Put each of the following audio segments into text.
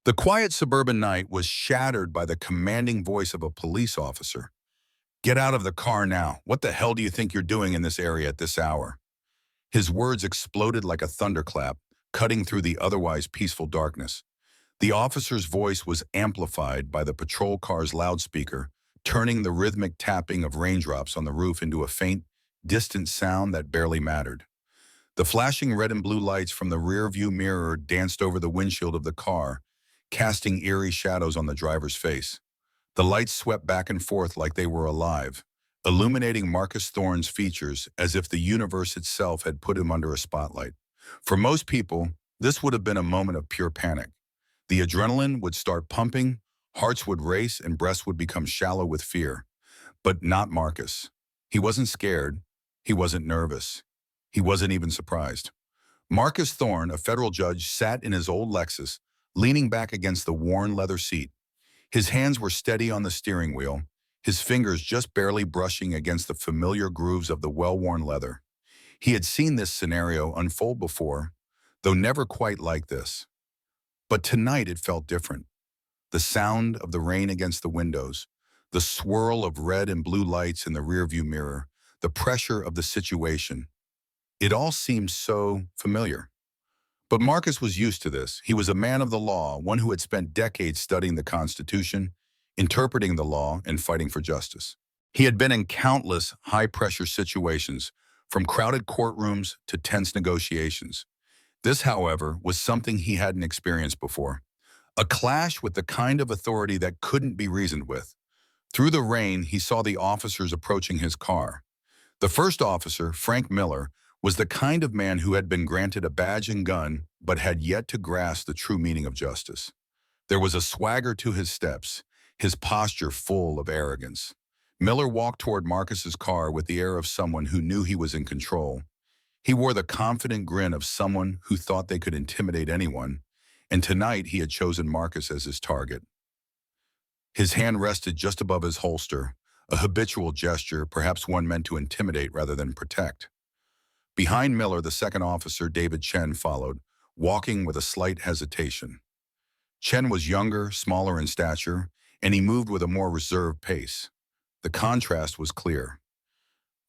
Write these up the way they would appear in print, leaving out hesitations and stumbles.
The quiet suburban night was shattered by the commanding voice of a police officer. "Get out of the car now. What the hell do you think you're doing in this area at this hour?" His words exploded like a thunderclap, cutting through the otherwise peaceful darkness. The officer's voice was amplified by the patrol car's loudspeaker, turning the rhythmic tapping of raindrops on the roof into a faint, distant sound that barely mattered. The flashing red and blue lights from the rear-view mirror danced over the windshield of the car, casting eerie shadows on the driver's face. The lights swept back and forth like they were alive, illuminating Marcus Thorne's features as if the universe itself had put him under a spotlight. For most people, this would have been a moment of pure panic. The adrenaline would start pumping, hearts would race, and breasts would become shallow with fear. But not Marcus. He wasn't scared. He wasn't nervous. He wasn't even surprised. Marcus Thorne, a federal judge, sat in his old Lexus, leaning back against the worn leather seat. His hands were steady on the steering wheel, his fingers just barely brushing against the familiar grooves of the well-worn leather. He had seen this scenario unfold before, though never quite like this. But tonight it felt different. The sound of the rain against the windows, the swirl of red and blue lights in the rearview mirror, the pressure of the situation. It all seemed so familiar. But Marcus was used to this. He was a man of the law, one who had spent decades studying the Constitution, interpreting the law, and fighting for justice. He had been in countless high-pressure situations, from crowded courtrooms to tense negotiations. This, however, was something he hadn't experienced before. A clash with the kind of authority that couldn't be reasoned with. Through the rain, he saw the officers approaching his car. The first officer, Frank Miller, was the kind of man who had been granted a badge and gun, but had yet to grasp the true meaning of justice. There was a swagger to his steps, his posture full of arrogance. Miller walked toward Marcus's car with the air of someone who knew he was in control. He wore the confident grin of someone who thought they could intimidate anyone, and tonight he had chosen Marcus as his target. His hand rested just above his holster, a habitual gesture, perhaps one meant to intimidate rather than protect. Behind Miller, the second officer, David Chen, followed, walking with a slight hesitation. Chen was younger, smaller in stature, and he moved with a more reserved pace. The contrast was clear.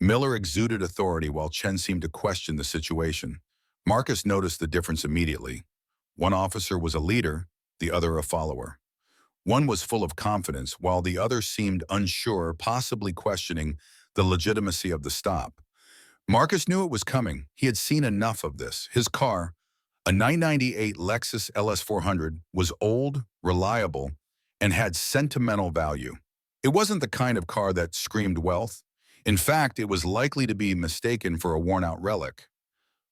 Miller exuded authority while Chen seemed to question the situation. Marcus noticed the difference immediately. One officer was a leader, the other a follower. One was full of confidence, while the other seemed unsure, possibly questioning the legitimacy of the stop. Marcus knew it was coming. He had seen enough of this. His car, a 998 Lexus LS400, was old, reliable, and had sentimental value. It wasn't the kind of car that screamed wealth. In fact, it was likely to be mistaken for a worn-out relic.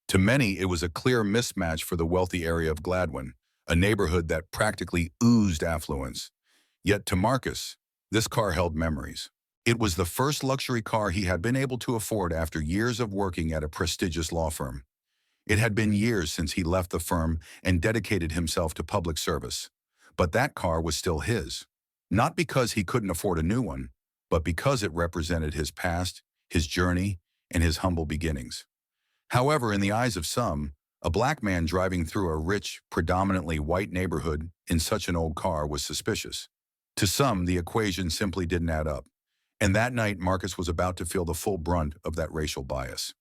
To many, it was a clear mismatch for the wealthy area of Gladwin, a neighborhood that practically oozed affluence. Yet to Marcus, this car held memories. It was the first luxury car he had been able to afford after years of working at a prestigious law firm. It had been years since he left the firm and dedicated himself to public service. But that car was still his. Not because he couldn't afford a new one, but because it represented his past, his journey, and his humble beginnings. However, in the eyes of some, a black man driving through a rich, predominantly white neighborhood in such an old car was suspicious. To some, the equation simply didn't add up. And that night, Marcus was about to feel the full brunt of that racial bias.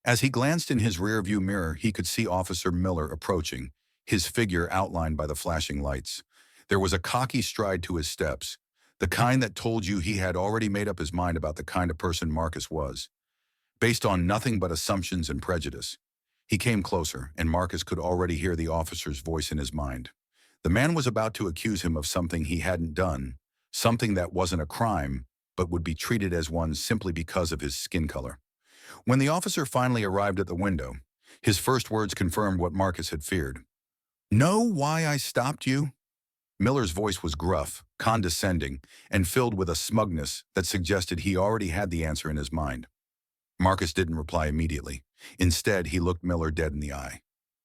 As he glanced in his rearview mirror, he could see Officer Miller approaching, his figure outlined by the flashing lights. There was a cocky stride to his steps, the kind that told you he had already made up his mind about the kind of person Marcus was. Based on nothing but assumptions and prejudice. He came closer, and Marcus could already hear the officer's voice in his mind. The man was about to accuse him of something he hadn't done, something that wasn't a crime, but would be treated as one simply because of his skin color. When the officer finally arrived at the window, his first words confirmed what Marcus had feared. "Know why I stopped you?" Miller's voice was gruff, condescending, and filled with a smugness that suggested he already had the answer in his mind. Marcus didn't reply immediately. Instead, he looked Miller dead in the eye.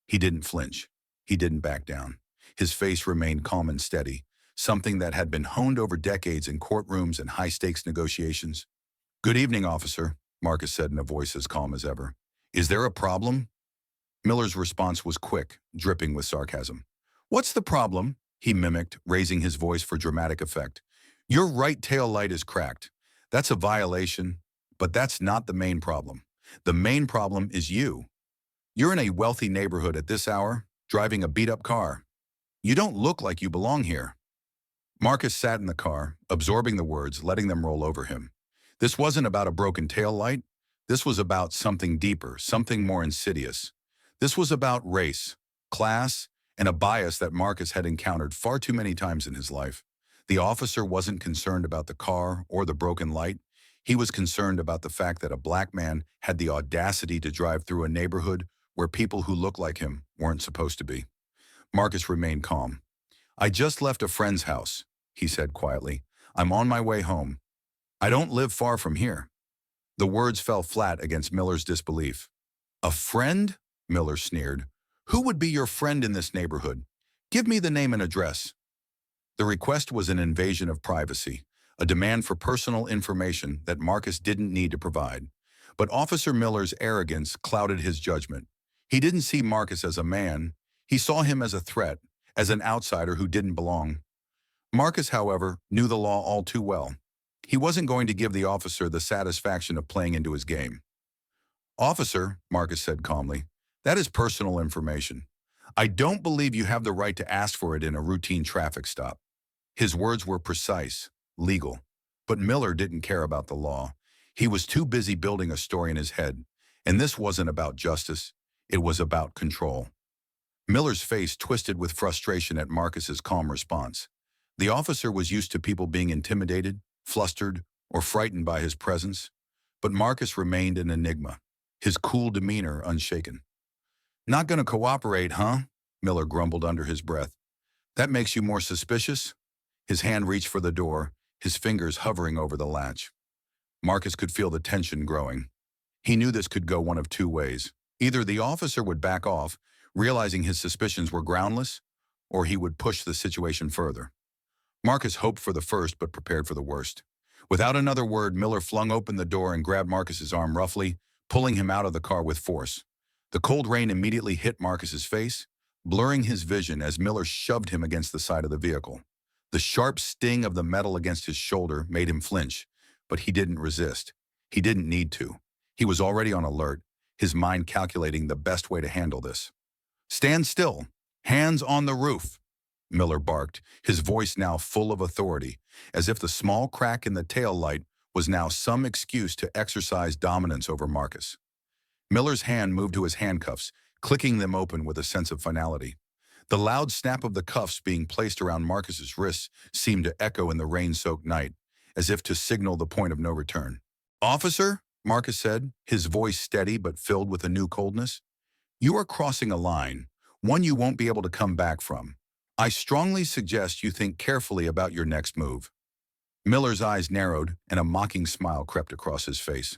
He didn't flinch. He didn't back down. His face remained calm and steady, something that had been honed over decades in courtrooms and high-stakes negotiations. "Good evening, officer," Marcus said in a voice as calm as ever. "Is there a problem?" Miller's response was quick, dripping with sarcasm. "What's the problem?" he mimicked, raising his voice for dramatic effect. Your right tail light is cracked. That's a violation, but that's not the main problem. The main problem is you. You're in a wealthy neighborhood at this hour, driving a beat-up car. You don't look like you belong here. Marcus sat in the car, absorbing the words, letting them roll over him. This wasn't about a broken tail light. This was about something deeper, something more insidious. This was about race, class, and a bias that Marcus had encountered far too many times in his life. The officer wasn't concerned about the car or the broken light. He was concerned about the fact that a black man had the audacity to drive through a neighborhood where people who looked like him weren't supposed to be. Marcus remained calm. I just left a friend's house, he said quietly. I'm on my way home. I don't live far from here. The words fell flat against Miller's disbelief. A friend? Miller sneered. Who would be your friend in this neighborhood? Give me the name and address. The request was an invasion of privacy, a demand for personal information that Marcus didn't need to provide. But Officer Miller's arrogance clouded his judgment. He didn't see Marcus as a man. He saw him as a threat, as an outsider who didn't belong. Marcus, however, knew the law all too well. He wasn't going to give the officer the satisfaction of playing into his game. Officer, Marcus said calmly, that is personal information. I don't believe you have the right to ask for it in a routine traffic stop. His words were precise, legal, but Miller didn't care about the law. He was too busy building a story in his head, and this wasn't about justice. It was about control. Miller's face twisted with frustration at Marcus's calm response. The officer was used to people being intimidated, flustered, or frightened by his presence, but Marcus remained an enigma, his cool demeanor unshaken. Not gonna cooperate, huh? Miller grumbled under his breath. That makes you more suspicious? His hand reached for the door, his fingers hovering over the latch. Marcus could feel the tension growing. He knew this could go one of two ways. Either the officer would back off, realizing his suspicions were groundless, or he would push the situation further. Marcus hoped for the first but prepared for the worst. Without another word, Miller flung open the door and grabbed Marcus's arm roughly, pulling him out of the car with force. The cold rain immediately hit Marcus's face, blurring his vision as Miller shoved him against the side of the vehicle. The sharp sting of the metal against his shoulder made him flinch, but he didn't resist. He didn't need to. He was already on alert, his mind calculating the best way to handle this. Stand still. Hands on the roof, Miller barked, his voice now full of authority, as if the small crack in the tail light was now some excuse to exercise dominance over Marcus. Miller's hand moved to his handcuffs, clicking them open with a sense of finality. The loud snap of the cuffs being placed around Marcus's wrists seemed to echo in the rain-soaked night, as if to signal the point of no return. Officer, Marcus said, his voice steady but filled with a new coldness. You are crossing a line, one you won't be able to come back from. I strongly suggest you think carefully about your next move. Miller's eyes narrowed and a mocking smile crept across his face.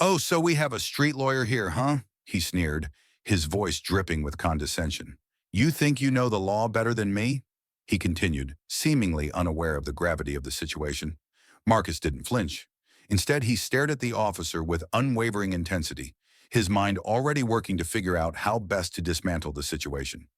Oh, so we have a street lawyer here, huh? He sneered, his voice dripping with condescension. You think you know the law better than me? He continued, seemingly unaware of the gravity of the situation. Marcus didn't flinch. Instead, he stared at the officer with unwavering intensity, his mind already working to figure out how best to dismantle the situation.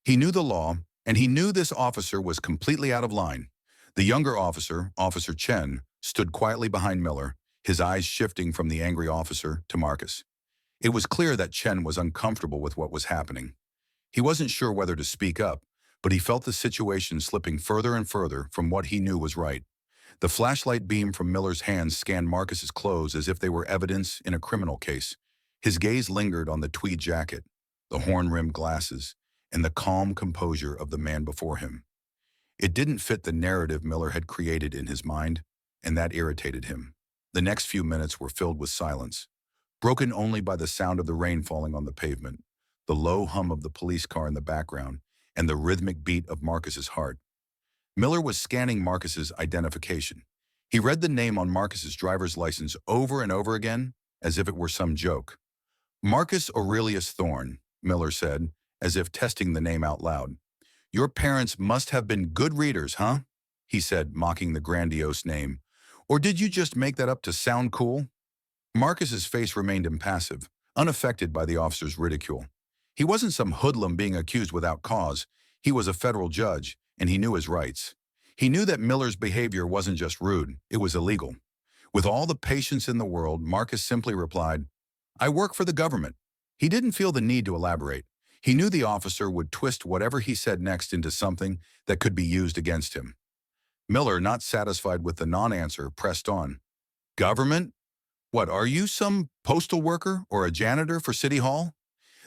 He knew the law, and he knew this officer was completely out of line. The younger officer, Officer Chen, stood quietly behind Miller, his eyes shifting from the angry officer to Marcus. It was clear that Chen was uncomfortable with what was happening. He wasn't sure whether to speak up, but he felt the situation slipping further and further from what he knew was right. The flashlight beam from Miller's hands scanned Marcus's clothes as if they were evidence in a criminal case. His gaze lingered on the tweed jacket, the horn-rimmed glasses, and the calm composure of the man before him. It didn't fit the narrative Miller had created in his mind, and that irritated him. The next few minutes were filled with silence, broken only by the sound of the rain falling on the pavement, the low hum of the police car in the background, and the rhythmic beat of Marcus's heart. Miller was scanning Marcus's identification. He read the name on Marcus's driver's license over and over again, as if it were some joke. Marcus Aurelius Thorne, Miller said, as if testing the name out loud. Your parents must have been good readers, huh? He said, mocking the grandiose name. Or did you just make that up to sound cool? Marcus's face remained impassive, unaffected by the officer's ridicule. He wasn't some hoodlum being accused without cause. He was a federal judge, and he knew his rights. He knew that Miller's behavior wasn't just rude, it was illegal. With all the patience in the world, Marcus simply replied, "I work for the government." He didn't feel the need to elaborate. He knew the officer would twist whatever he said next into something that could be used against him. Miller, not satisfied with the non-answer, pressed on. "Government? What, are you some postal worker or a janitor for City Hall?"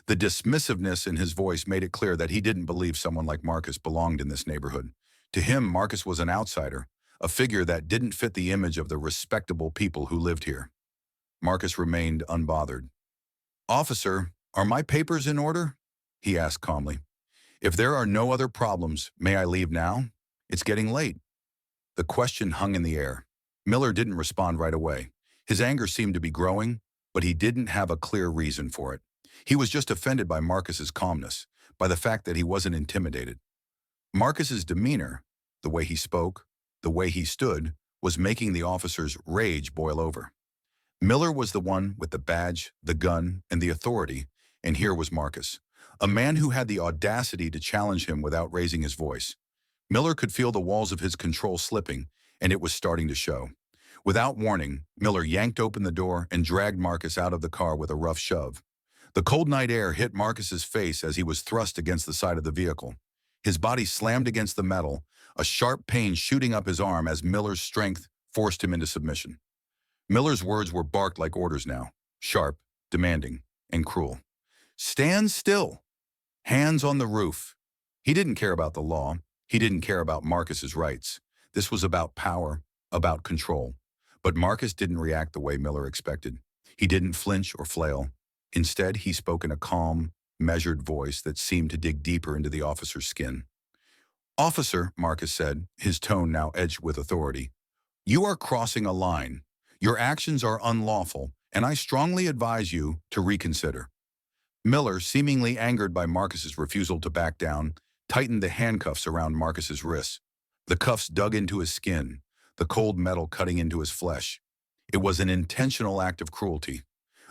The dismissiveness in his voice made it clear that he didn't believe someone like Marcus belonged in this neighborhood. To him, Marcus was an outsider, a figure that didn't fit the image of the respectable people who lived here. Marcus remained unbothered. "Officer, are my papers in order?" he asked calmly. "If there are no other problems, may I leave now? It's getting late." The question hung in the air. Miller didn't respond right away. His anger seemed to be growing, but he didn't have a clear reason for it. He was just offended by Marcus's calmness, by the fact that he wasn't intimidated. Marcus's demeanor, the way he spoke, the way he stood, was making the officer's rage boil over. Miller was the one with the badge, the gun, and the authority, and here was Marcus, a man who had the audacity to challenge him without raising his voice. Miller could feel the walls of his control slipping, and it was starting to show. Without warning, Miller yanked open the door and dragged Marcus out of the car with a rough shove. The cold night air hit Marcus's face as he was thrust against the side of the vehicle. His body slammed against the metal, a sharp pain shooting up his arm as Miller's strength forced him into submission. Miller's words were barked like orders now, sharp, demanding, and cruel. "Stand still! Hands on the roof!" He didn't care about the law. He didn't care about Marcus's rights. This was about power, about control. But Marcus didn't react the way Miller expected. He didn't flinch or flail. Instead, he spoke in a calm, measured voice that seemed to dig deeper into the officer's skin. "Officer," Marcus said, his tone now edged with authority, "you are crossing a line. Your actions are unlawful, and I strongly advise you to reconsider." Miller, seemingly angered by Marcus's refusal to back down, tightened the handcuffs around Marcus's wrists. The cuffs dug into his skin, the cold metal cutting into his flesh. It was an intentional act of cruelty,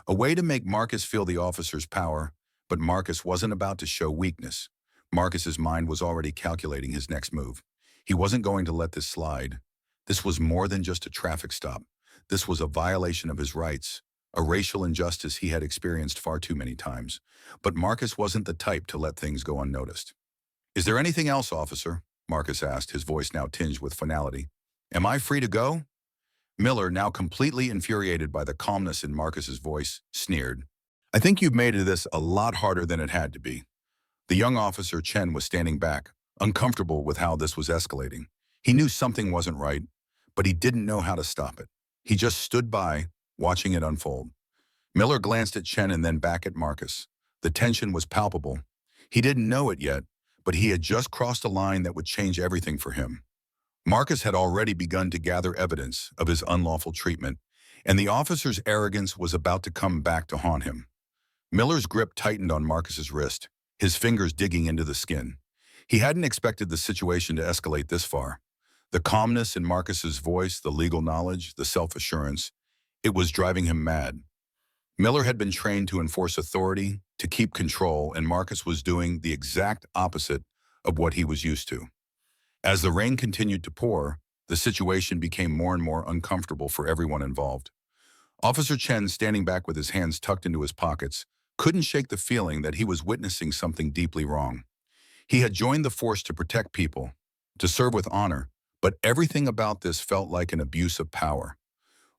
a way to make Marcus feel the officer's power, but Marcus wasn't about to show weakness. Marcus's mind was already calculating his next move. He wasn't going to let this slide. This was more than just a traffic stop. This was a violation of his rights, a racial injustice he had experienced far too many times. But Marcus wasn't the type to let things go unnoticed. "Is there anything else, officer?" Marcus asked, his voice now tinged with finality. "Am I free to go?" Miller, now completely infuriated by the calmness in Marcus's voice, sneered. "I think you've made this a lot harder than it had to be." The young officer, Chen, was standing back, uncomfortable with how this was escalating. He knew something wasn't right, but he didn't know how to stop it. He just stood by, watching it unfold. Miller glanced at Chen and then back at Marcus. The tension was palpable. He didn't know it yet, but he had just crossed a line that would change everything for him. Marcus had already begun to gather evidence of his unlawful treatment, and the officer's arrogance was about to come back to haunt him. Miller's grip tightened on Marcus's wrist, his fingers digging into the skin. He hadn't expected the situation to escalate this far. The calmness in Marcus's voice, the legal knowledge, the self-assurance, it was driving him mad. Miller had been trained to enforce authority, to keep control, and Marcus was doing the exact opposite of what he was used to. As the rain continued to pour, the situation became more and more uncomfortable for everyone involved. Officer Chen, standing back with his hands tucked into his pockets, couldn't shake the feeling that he was witnessing something deeply wrong. He had joined the force to protect people, to serve with honor, but everything about this felt like an abuse of power.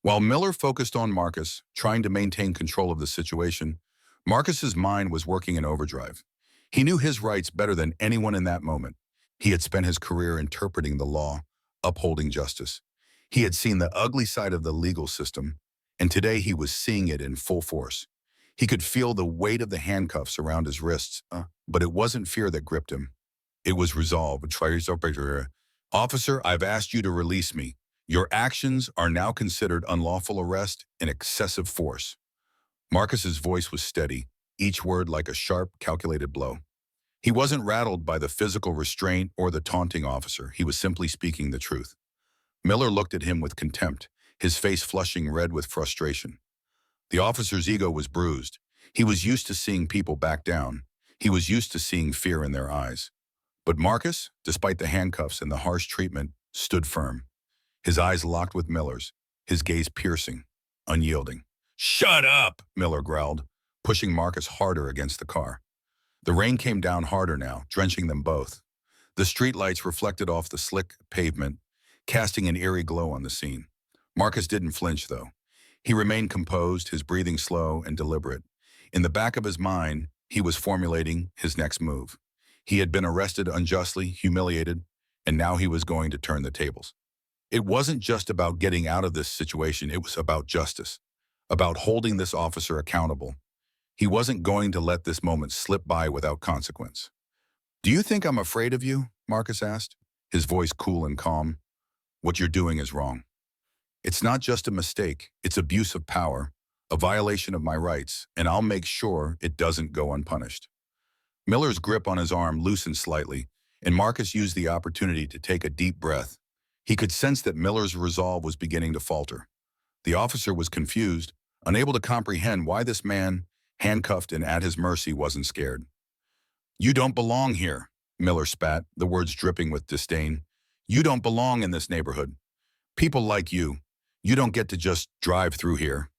While Miller focused on Marcus, trying to maintain control of the situation, Marcus's mind was working in overdrive. He knew his rights better than anyone in that moment. He had spent his career interpreting the law, upholding justice. He had seen the ugly side of the legal system, and today he was seeing it in full force. He could feel the weight of the handcuffs around his wrists, but it wasn't fear that gripped him. It was resolve. "Officer, I've asked you to release me. Your actions are now considered unlawful arrest and excessive force." Marcus's voice was steady, each word like a sharp, calculated blow. He wasn't rattled by the physical restraint or the taunting officer. He was simply speaking the truth. Miller looked at him with contempt, his face flushing red with frustration. The officer's ego was bruised. He was used to seeing people back down. He was used to seeing fear in their eyes. But Marcus, despite the handcuffs and the harsh treatment, stood firm. His eyes locked with Miller's, his gaze piercing, unyielding. "Shut up!" Miller growled, pushing Marcus harder against the car. The rain came down harder now, drenching them both. The streetlights reflected off the slick pavement, casting an eerie glow on the scene. Marcus didn't flinch, though. He remained composed, his breathing slow and deliberate. In the back of his mind, he was formulating his next move. He had been arrested unjustly, humiliated, and now he was going to turn the tables. It wasn't just about getting out of this situation, it was about justice, about holding this officer accountable. He wasn't going to let this moment slip by without consequence. "Do you think I'm afraid of you?" Marcus asked, his voice cool and calm. "What you're doing is wrong. It's not just a mistake, it's abuse of power, a violation of my rights, and I'll make sure it doesn't go unpunished." Miller's grip on his arm loosened slightly, and Marcus used the opportunity to take a deep breath. He could sense that Miller's resolve was beginning to falter. The officer was confused, unable to comprehend why this man, handcuffed and at his mercy, wasn't scared. "You don't belong here," Miller spat, the words dripping with disdain. "You don't belong in this neighborhood. People like you don't get to just drive through here."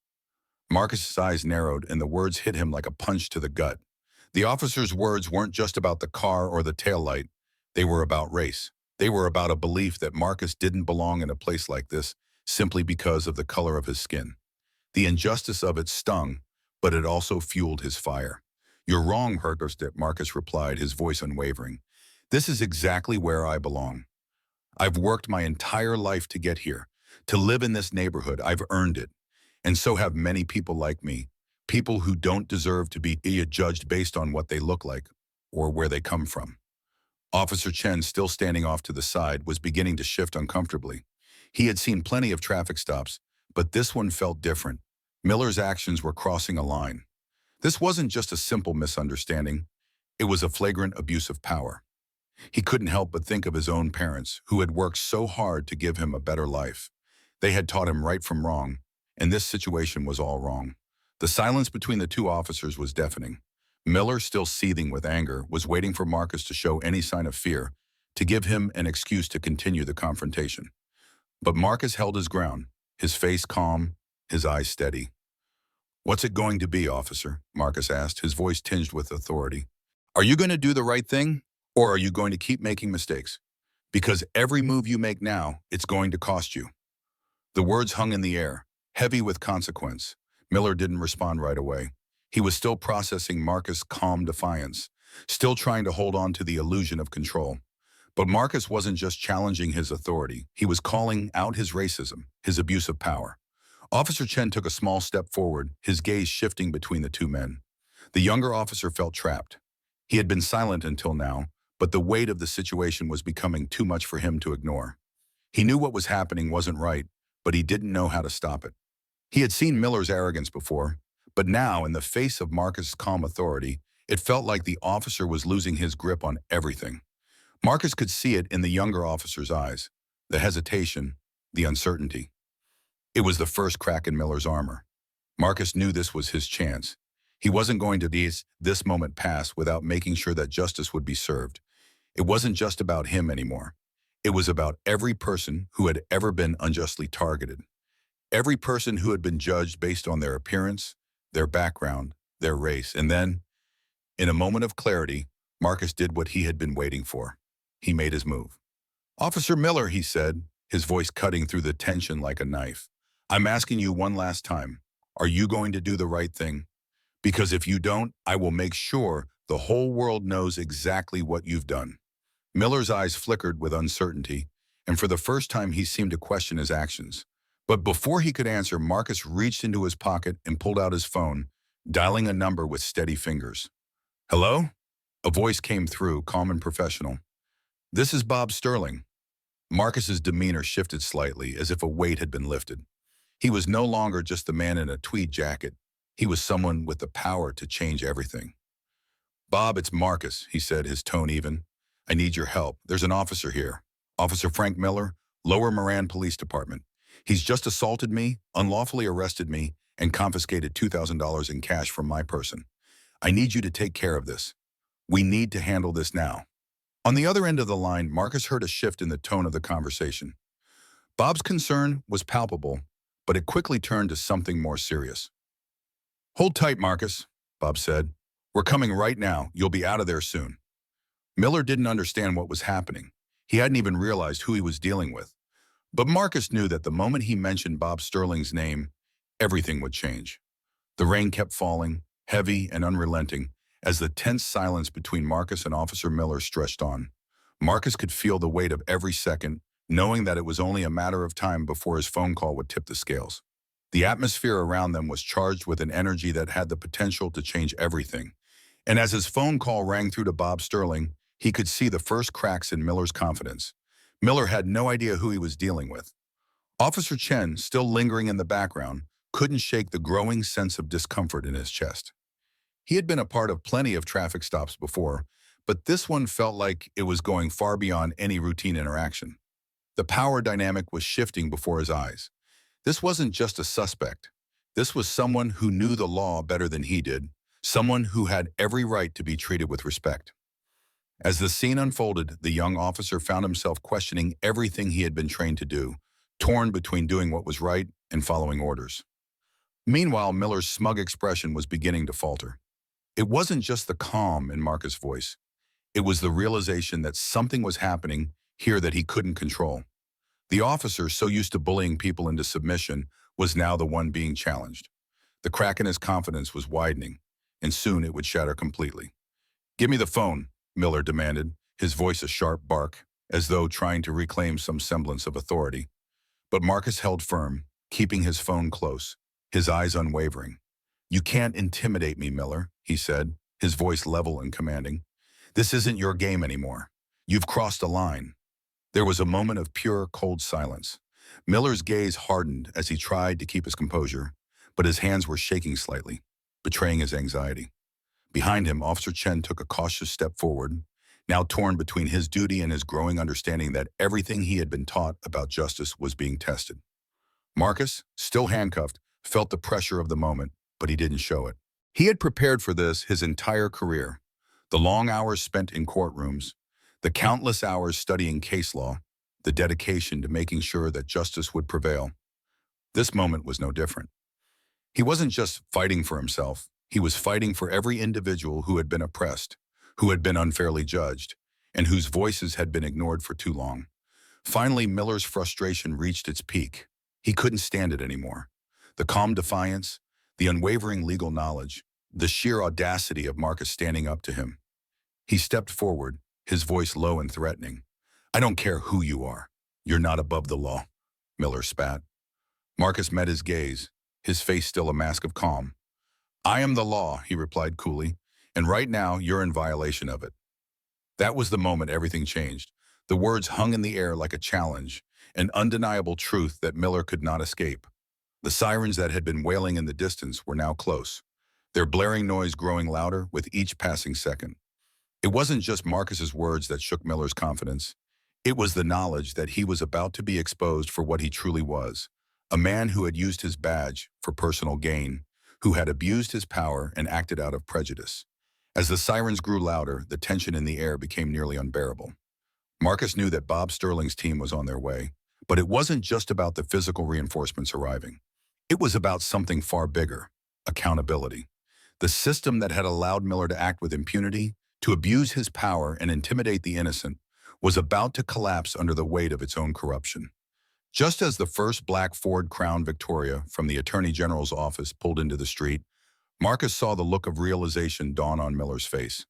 Marcus's eyes narrowed and the words hit him like a punch to the gut. The officer's words weren't just about the car or the taillight. They were about race. They were about a belief that Marcus didn't belong in a place like this simply because of the color of his skin. The injustice of it stung, but it also fueled his fire. "You're wrong, Herterstedt," Marcus replied, his voice unwavering. "This is exactly where I belong. I've worked my entire life to get here, to live in this neighborhood. I've earned it. And so have many people like me, people who don't deserve to be judged based on what they look like or where they come from." Officer Chen, still standing off to the side, was beginning to shift uncomfortably. He had seen plenty of traffic stops, but this one felt different. Miller's actions were crossing a line. This wasn't just a simple misunderstanding. It was a flagrant abuse of power. He couldn't help but think of his own parents, who had worked so hard to give him a better life. They had taught him right from wrong, and this situation was all wrong. The silence between the two officers was deafening. Miller, still seething with anger, was waiting for Marcus to show any sign of fear, to give him an excuse to continue the confrontation. But Marcus held his ground, his face calm, his eyes steady. "What's it going to be, officer?" Marcus asked, his voice tinged with authority. "Are you going to do the right thing, or are you going to keep making mistakes? Because every move you make now, it's going to cost you." The words hung in the air, heavy with consequence. Miller didn't respond right away. He was still processing Marcus' calm defiance, still trying to hold on to the illusion of control. But Marcus wasn't just challenging his authority. He was calling out his racism, his abuse of power. Officer Chen took a small step forward, his gaze shifting between the two men. The younger officer felt trapped. He had been silent until now, but the weight of the situation was becoming too much for him to ignore. He knew what was happening wasn't right, but he didn't know how to stop it. He had seen Miller's arrogance before, but now, in the face of Marcus' calm authority, it felt like the officer was losing his grip on everything. Marcus could see it in the younger officer's eyes, the hesitation, the uncertainty. It was the first crack in Miller's armor. Marcus knew this was his chance. He wasn't going to let this moment pass without making sure that justice would be served. It wasn't just about him anymore. It was about every person who had ever been unjustly targeted. Every person who had been judged based on their appearance, their background, their race. And then, in a moment of clarity, Marcus did what he had been waiting for. He made his move. "Officer Miller," he said, his voice cutting through the tension like a knife. "I'm asking you one last time. Are you going to do the right thing? Because if you don't, I will make sure the whole world knows exactly what you've done." Miller's eyes flickered with uncertainty, and for the first time he seemed to question his actions. But before he could answer, Marcus reached into his pocket and pulled out his phone, dialing a number with steady fingers. "Hello?" A voice came through, calm and professional. "This is Bob Sterling." Marcus's demeanor shifted slightly, as if a weight had been lifted. He was no longer just the man in a tweed jacket. He was someone with the power to change everything. "Bob, it's Marcus," he said, his tone even. "I need your help. There's an officer here. Officer Frank Miller, Lower Moran Police Department. He's just assaulted me, unlawfully arrested me, and confiscated $2,000 in cash from my person. I need you to take care of this. We need to handle this now." On the other end of the line, Marcus heard a shift in the tone of the conversation. Bob's concern was palpable, but it quickly turned to something more serious. "Hold tight, Marcus," Bob said. "We're coming right now. You'll be out of there soon." Miller didn't understand what was happening. He hadn't even realized who he was dealing with. But Marcus knew that the moment he mentioned Bob Sterling's name, everything would change. The rain kept falling, heavy and unrelenting, as the tense silence between Marcus and Officer Miller stretched on. Marcus could feel the weight of every second, knowing that it was only a matter of time before his phone call would tip the scales. The atmosphere around them was charged with an energy that had the potential to change everything. And as his phone call rang through to Bob Sterling, he could see the first cracks in Miller's confidence. Miller had no idea who he was dealing with. Officer Chen, still lingering in the background, couldn't shake the growing sense of discomfort in his chest. He had been a part of plenty of traffic stops before, but this one felt like it was going far beyond any routine interaction. The power dynamic was shifting before his eyes. This wasn't just a suspect. This was someone who knew the law better than he did, someone who had every right to be treated with respect. As the scene unfolded, the young officer found himself questioning everything he had been trained to do, torn between doing what was right and following orders. Meanwhile, Miller's smug expression was beginning to falter. It wasn't just the calm in Marcus' voice. It was the realization that something was happening here that he couldn't control. The officer, so used to bullying people into submission, was now the one being challenged. The crack in his confidence was widening, and soon it would shatter completely. "Give me the phone," Miller demanded, his voice a sharp bark, as though trying to reclaim some semblance of authority. But Marcus held firm, keeping his phone close, his eyes unwavering. "You can't intimidate me, Miller," he said, his voice level and commanding. "This isn't your game anymore. You've crossed a line." There was a moment of pure, cold silence. Miller's gaze hardened as he tried to keep his composure, but his hands were shaking slightly, betraying his anxiety. Behind him, Officer Chen took a cautious step forward, now torn between his duty and his growing understanding that everything he had been taught about justice was being tested. Marcus, still handcuffed, felt the pressure of the moment, but he didn't show it. He had prepared for this his entire career. The long hours spent in courtrooms, the countless hours studying case law, the dedication to making sure that justice would prevail. This moment was no different. He wasn't just fighting for himself. He was fighting for every individual who had been oppressed, who had been unfairly judged, and whose voices had been ignored for too long. Finally, Miller's frustration reached its peak. He couldn't stand it anymore. The calm defiance, the unwavering legal knowledge, the sheer audacity of Marcus standing up to him. He stepped forward, his voice low and threatening. "I don't care who you are. You're not above the law," Miller spat. Marcus met his gaze, his face still a mask of calm. "I am the law," he replied coolly, "and right now you're in violation of it." That was the moment everything changed. The words hung in the air like a challenge, an undeniable truth that Miller could not escape. The sirens that had been wailing in the distance were now close, their blaring noise growing louder with each passing second. It wasn't just Marcus's words that shook Miller's confidence. It was the knowledge that he was about to be exposed for what he truly was, a man who had used his badge for personal gain, who had abused his power and acted out of prejudice. As the sirens grew louder, the tension in the air became nearly unbearable. Marcus knew that Bob Sterling's team was on their way, but it wasn't just about the physical reinforcements arriving. It was about something far bigger: accountability. The system that had allowed Miller to act with impunity, to abuse his power and intimidate the innocent, was about to collapse under the weight of its own corruption. Just as the first black Ford Crown Victoria from the Attorney General's office pulled into the street, Marcus saw the look of realization dawn on Miller's face.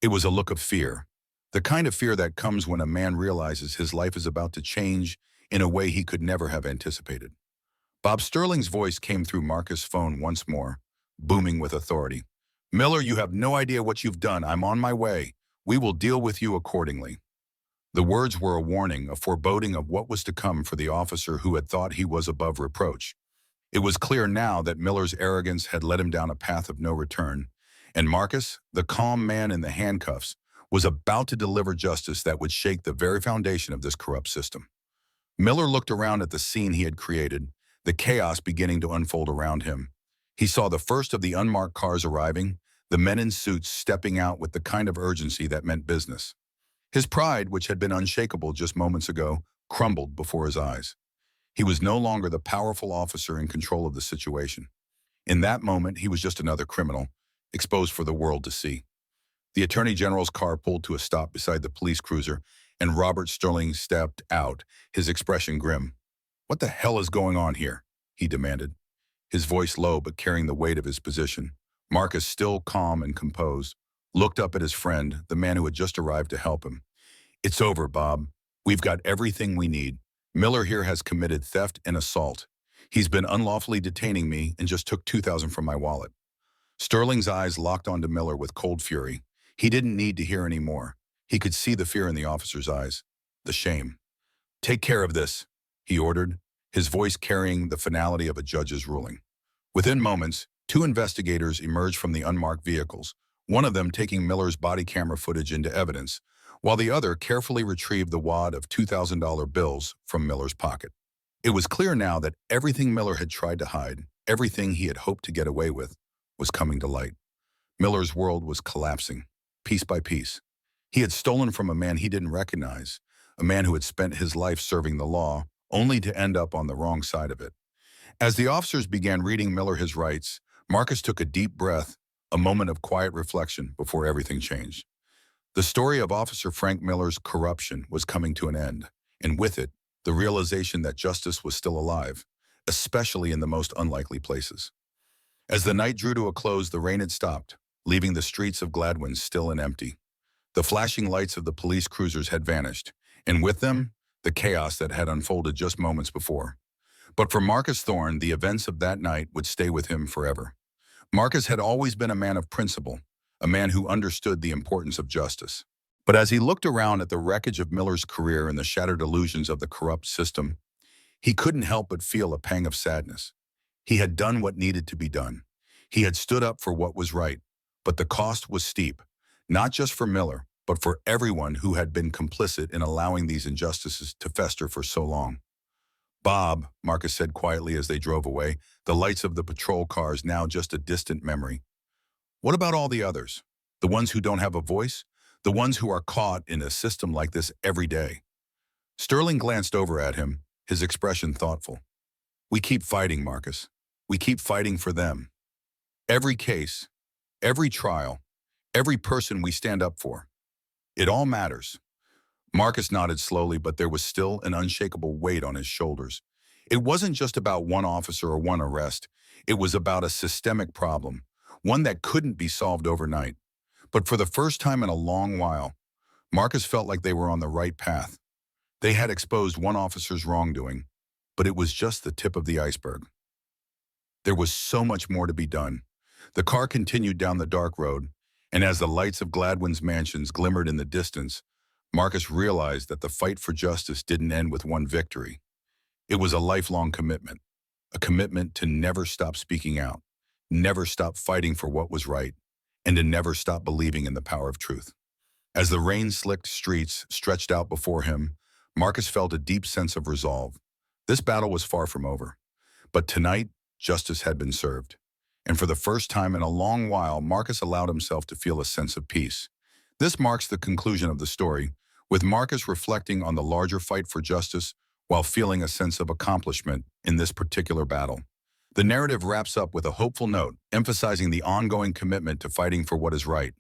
It was a look of fear, the kind of fear that comes when a man realizes his life is about to change in a way he could never have anticipated. Bob Sterling's voice came through Marcus' phone once more, booming with authority. "Miller, you have no idea what you've done. I'm on my way. We will deal with you accordingly." The words were a warning, a foreboding of what was to come for the officer who had thought he was above reproach. It was clear now that Miller's arrogance had led him down a path of no return, and Marcus, the calm man in the handcuffs, was about to deliver justice that would shake the very foundation of this corrupt system. Miller looked around at the scene he had created, the chaos beginning to unfold around him. He saw the first of the unmarked cars arriving, the men in suits stepping out with the kind of urgency that meant business. His pride, which had been unshakable just moments ago, crumbled before his eyes. He was no longer the powerful officer in control of the situation. In that moment, he was just another criminal, exposed for the world to see. The Attorney General's car pulled to a stop beside the police cruiser, and Robert Sterling stepped out, his expression grim. "What the hell is going on here?" he demanded, his voice low but carrying the weight of his position. Marcus, still calm and composed, looked up at his friend, the man who had just arrived to help him. "It's over, Bob. We've got everything we need. Miller here has committed theft and assault. He's been unlawfully detaining me and just took $2,000 from my wallet." Sterling's eyes locked onto Miller with cold fury. He didn't need to hear any more. He could see the fear in the officer's eyes, the shame. "Take care of this," he ordered, his voice carrying the finality of a judge's ruling. Within moments, two investigators emerged from the unmarked vehicles, one of them taking Miller's body camera footage into evidence, while the other carefully retrieved the wad of $2,000 bills from Miller's pocket. It was clear now that everything Miller had tried to hide, everything he had hoped to get away with, was coming to light. Miller's world was collapsing, piece by piece. He had stolen from a man he didn't recognize, a man who had spent his life serving the law, only to end up on the wrong side of it. As the officers began reading Miller his rights, Marcus took a deep breath, a moment of quiet reflection before everything changed. The story of Officer Frank Miller's corruption was coming to an end, and with it, the realization that justice was still alive, especially in the most unlikely places. As the night drew to a close, the rain had stopped, leaving the streets of Gladwin still and empty. The flashing lights of the police cruisers had vanished, and with them, the chaos that had unfolded just moments before. But for Marcus Thorne, the events of that night would stay with him forever. Marcus had always been a man of principle, a man who understood the importance of justice. But as he looked around at the wreckage of Miller's career and the shattered illusions of the corrupt system, he couldn't help but feel a pang of sadness. He had done what needed to be done. He had stood up for what was right, but the cost was steep, not just for Miller, but for everyone who had been complicit in allowing these injustices to fester for so long. "Bob," Marcus said quietly as they drove away, the lights of the patrol cars now just a distant memory. "What about all the others? The ones who don't have a voice? The ones who are caught in a system like this every day?" Sterling glanced over at him, his expression thoughtful. "We keep fighting, Marcus. We keep fighting for them. Every case, every trial, every person we stand up for. It all matters." Marcus nodded slowly, but there was still an unshakable weight on his shoulders. It wasn't just about one officer or one arrest. It was about a systemic problem, one that couldn't be solved overnight. But for the first time in a long while, Marcus felt like they were on the right path. They had exposed one officer's wrongdoing, but it was just the tip of the iceberg. There was so much more to be done. The car continued down the dark road, and as the lights of Gladwin's mansions glimmered in the distance, Marcus realized that the fight for justice didn't end with one victory. It was a lifelong commitment, a commitment to never stop speaking out, never stop fighting for what was right, and to never stop believing in the power of truth. As the rain-slicked streets stretched out before him, Marcus felt a deep sense of resolve. This battle was far from over. But tonight, justice had been served. And for the first time in a long while, Marcus allowed himself to feel a sense of peace. This marks the conclusion of the story, with Marcus reflecting on the larger fight for justice while feeling a sense of accomplishment in this particular battle. The narrative wraps up with a hopeful note, emphasizing the ongoing commitment to fighting for what is right.